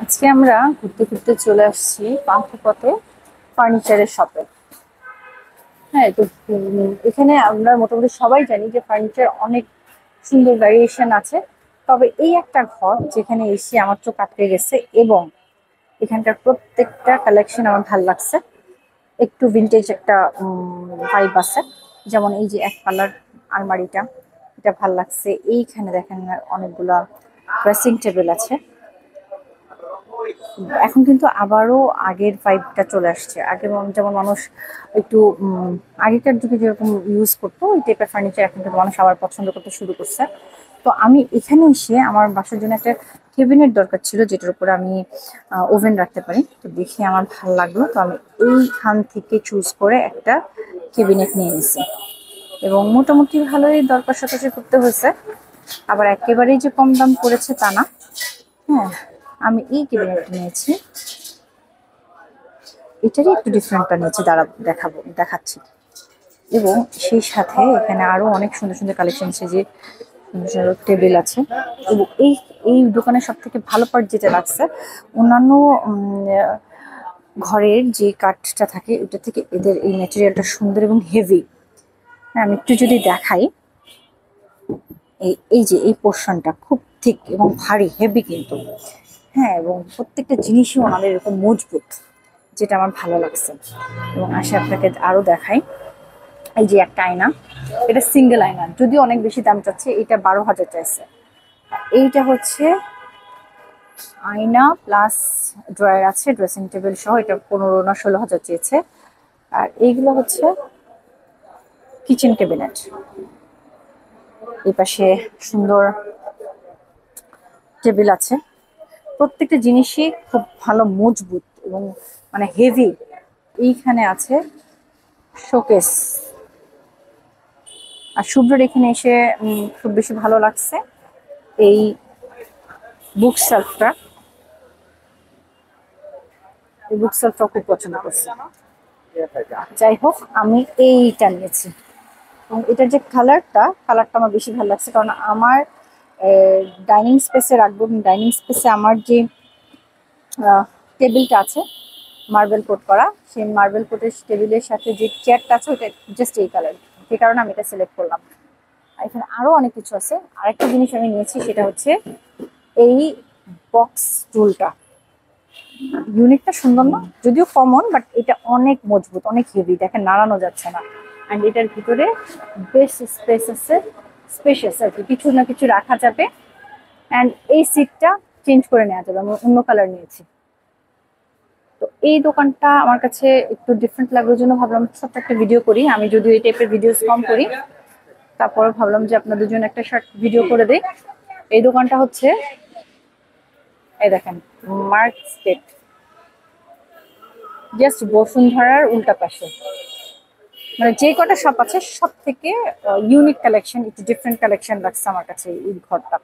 আজকে আমরা ঘুরতে ঘুরতে চলে আসছি পান্থপথে ফার্নিচারের শপে। হ্যাঁ, তো এখানে আমরা মোটামুটি সবাই জানি যে ফার্নিচার অনেক সুন্দর ভ্যারিয়েশন আছে। তবে এই একটা ঘর যেখানে এসে আমার চোখ আটকে গেছে, এবং এখানকার প্রত্যেকটা কালেকশন আমার ভালো লাগছে। একটু ভিন্টেজ একটা ভাইব আছে। যেমন এই যে এক কালার আলমারিটা, এটা ভাল লাগছে। এইখানে দেখেন অনেকগুলা ড্রেসিং টেবিল আছে। এখন কিন্তু আবারও আগের ভাইবটা চলে আসছে। আগে যেমন মানুষ একটু আগেকার যুগে যেরকম ইউজ করতো ওই টাইপের ফার্নিচার এখন কিন্তু মানুষ আবার পছন্দ করতে শুরু করছে। তো আমি এখানে এসে আমার বাসার জন্য একটা কেবিনেট দরকার ছিল, যেটার উপরে আমি ওভেন রাখতে পারি। তো দেখে আমার ভালো লাগলো, তো আমি এইখান থেকে চুজ করে একটা কেবিনেট নিয়ে নিছি। এবং মোটামুটি ভালোই দর কষাকষি করতে হয়েছে, আবার একেবারেই যে কম দাম পড়েছে তা না। হ্যাঁ, আমি এই ক্যাবিনেটটা নিয়েছি। এটারই একটু ডিফারেন্টটা নিয়েছি, দেখাচ্ছি। এবং সেই সাথে এখানে আরো অনেক সুন্দর সুন্দর কালেকশন আছে, যে সুন্দর সুন্দর টেবিল আছে। এবং এই এই দোকানের সব থেকে ভালো পার্ট যেটা লাগছে, অন্যান্য ঘরের যে কাঠটা থাকে ওটা থেকে এদের এই ম্যাটেরিয়ালটা সুন্দর এবং হেভি। হ্যাঁ, আমি একটু যদি দেখাই, এই এই যে এই পোর্শনটা খুব ঠিক এবং ভারী হেভি কিন্তু। হ্যাঁ, এবং প্রত্যেকটা জিনিসই ওনাদের এরকম মজবুত, যেটা আমার ভালো লাগছে। এবং আসে আপনাকে আরো দেখাই, এই যে একটা আয়না, এটা সিঙ্গেল আয়না, যদিও অনেক বেশি দাম চাচ্ছে, এটা 12,000 চাইছে। এইটা হচ্ছে আয়না প্লাস ড্রয়ার আছে, ড্রেসিং টেবিল সহ, এটা 15 না 16,000 চেয়েছে। আর এইগুলো হচ্ছে কিচেন ক্যাবিনেট। এই পাশে সুন্দর টেবিল আছে। প্রত্যেকটা জিনিসই খুব ভালো মজবুত এবং মানে হেভি। এইখানে আছে শোকেস। আর শুভ্রর এখানে এসে খুব বেশি ভালো লাগছে এই বুক সেলফটা। এই বুক সেলফটা খুব পছন্দ করছে। যাই হোক, আমি এইটা নিয়েছি। এবং এটার যে কালারটা আমার বেশি ভালো লাগছে, কারণ আমার ডাইনিং স্পেসে রাখবো। ডাইনিং স্পেসে আমার যে টেবিলটা আছে মার্বেল কোট করা, সেই মার্বেল কোটের টেবিলের সাথে যে চেয়ারটা আছে ওটা জাস্ট এই কালার, যে কারণে আমি এটা সিলেক্ট করলাম। আর এখানে আরো অনেক কিছু আছে। আরেকটা জিনিস আমি নিয়েছি, সেটা হচ্ছে এই বক্স টুলটা। ইউনিটটা সুন্দর না, যদিও কমন, বাট এটা অনেক মজবুত, অনেক হেভি, দেখেন নাড়ানো যাচ্ছে না। অ্যান্ড এটার ভিতরে বেশ স্পেস আছে, স্পেশাস আর কি, কিছু না কিছু রাখা যাবে। অ্যান্ড এই সিটটা চেঞ্জ করে নেওয়া যাবে, আমি অন্য কালার নিয়েছি। তো এই দোকানটা আমার কাছে একটু ডিফারেন্ট লাগার জন্য ভাবলাম ছোট্ট একটা ভিডিও করি। আমি যদিও এই টাইপের ভিডিওস কম করি, তারপরে ভাবলাম যে আপনাদের জন্য একটা শর্ট ভিডিও করে দেই। এই দোকানটা হচ্ছে, এই দেখেন, মার্ক স্টেট, জাস্ট বসুন্ধরার উল্টা পাশে। মানে যে কটা শপ আছে সব থেকে ইউনিক কালেকশন, একটু ডিফারেন্ট কালেকশন লাগছে আমার কাছে এই ঘরটা।